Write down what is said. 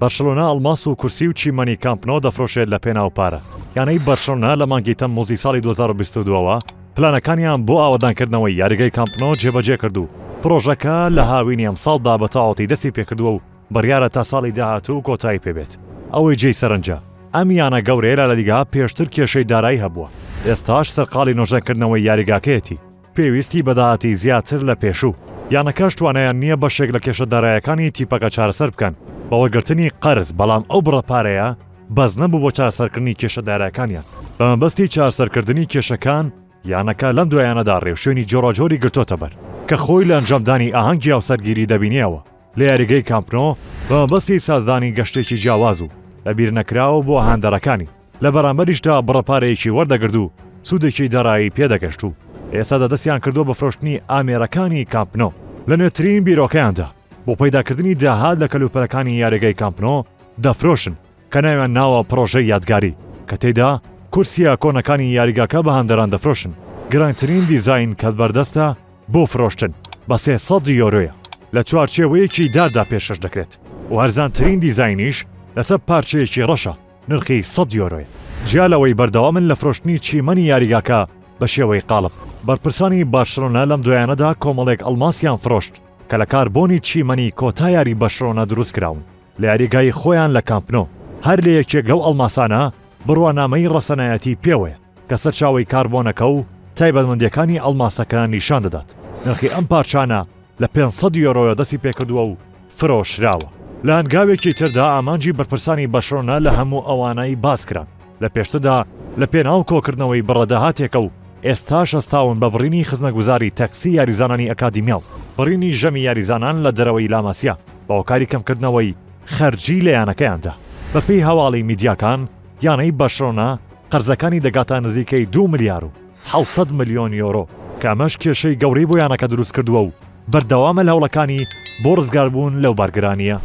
بەرشلۆنا ئەڵماس و کورسی و چیمەنی کامپنۆ دەفرۆشێت لە پێناو پارە. یانەی بەرشلۆنا لە مانگی تەمموزی ساڵی 2022ەوە پلانەکانیان بۆ ئاوەدانکردنەوەی یاریگەی کامپنۆ جێبەجێ کردو. پرۆژەکە لە هاوینی ئەم ساڵدا بە تەواوەتی دەستی پێکردووە و بڕیارە تا ساڵی داهاتوو کۆتایی پێبێت. ئەوەی جێی سەرنجە. ئەم یانە گەورەیە لە لیگا پێشتر کێشەی دارایی هەبووە. ئێستاش سەرقاڵی نۆژەنکردنەوەی یاریگاکەیەتی. پێویستی بەداهاتی زیاتر لە پێشوو. یانەکەش توانایان نییە بەشێک لە کێشە داراییەکانی تیپەکە چارەسەر بکەن. بەوەگرتنی قەرز بەڵام ئەو بڕەپارەیە بەس نەبوو بۆ چارەسەرکردنی کێشە داراییەکانیان. بەمەبەستی چارەسەرکردنی کێشەکان یانەکە لەم دوایانەدا ڕێوشوێنی جۆراجۆری گرتۆتە بەر کە خۆی لە ئەنجامدانی ئاهەنگی هاوسەرگیری دەبینێەوە لە یاریگەی کامپنۆ بەمەبەستی سازدانی گەشتێکی جیاواز و لەبیر نەکراوە بۆ هاندەرەکانی لە بەرامبەریشدا بڕەپارەیەکی وەردەگرت و سوودێکی دارایی پێدەگەشت و ئێستا دەستیان کردووە بە فرۆشتنی ئامێرەکانی کامپنۆ لە نوێترین بیرۆکەیاندا بۆ پەیداکردنی داهات لە کەلوپەلەکانی یاریگەی کامپنۆ دەفرۆشن کە ناویان ناوە پرۆژەی یادگاری کە تێیدا کورسیە کۆنەکانی یاریگاکە بە هاندەران دەفرۆشن. گرانترین دیزاین کە بەردەستە بۆ فرۆشتن بە 300 یۆرۆیە لە چوارچێوەیەکی داردا پێشەش دەکرێت و هەرزانترین دیزاینیش لەسەر پارچەیەکی ڕەشە نرخی 100 یۆرۆیە. جیا لەوەی بەردەوامن لە فرۆشتنی چیمەنی یاریگاکە بە شێوەی قاڵب. بەرپرسانی بارشلۆنا لەم دوایانەدا کۆمەڵێک ئەڵماسیان فرۆشت کە لە کاربۆنی چیمەنی کۆتایاری بەرشلۆنا دروست کراون لە یاریگای خۆیان لە کامپنۆ. هەر لە یەکێک لەو ئەڵماسانە بڕوانامەی ڕەسەنایەتی پێوەیە کە سەرچاوی کاربۆنەکە و تایبەتمەندیەکانی ئەڵماسەکە نیشان دەدات. نرخی ئەم پارچانە لە 500 یۆرۆیە دەستی پێکردووە و فرۆشراوە. لە هەنگاوێکی تردا ئامانجی بەرپرسانی بەرشلۆنا لە هەموو ئەوانەی باس کران لە پێشتردا لە پێناو کۆکردنەوەی بڕەداهاتێکە و ئێستاش ئەستاون بە بڕینی خزمەتگوزاری تەکسی یاریزانانی ئەکادیمیاو بڕینی ژەمی یاریزانان لە دەرەوەی لاماسیا بە هۆکاری کەمکردنەوەی خەرجی لە یانەکەیاندا. بەپێی هەواڵی میدیاکان یانەی بەرشلۆنا قەرزەکانی دەگاتە نزیکەی 2 ملیار و 700 ملیۆن یۆرۆ کە ئەمەش کێشەی گەورەی بۆ یانەکە دروست کردووە و بەردەوامە لە هەوڵەکانی بۆ ڕزگاربوون لەو بارگرانیە.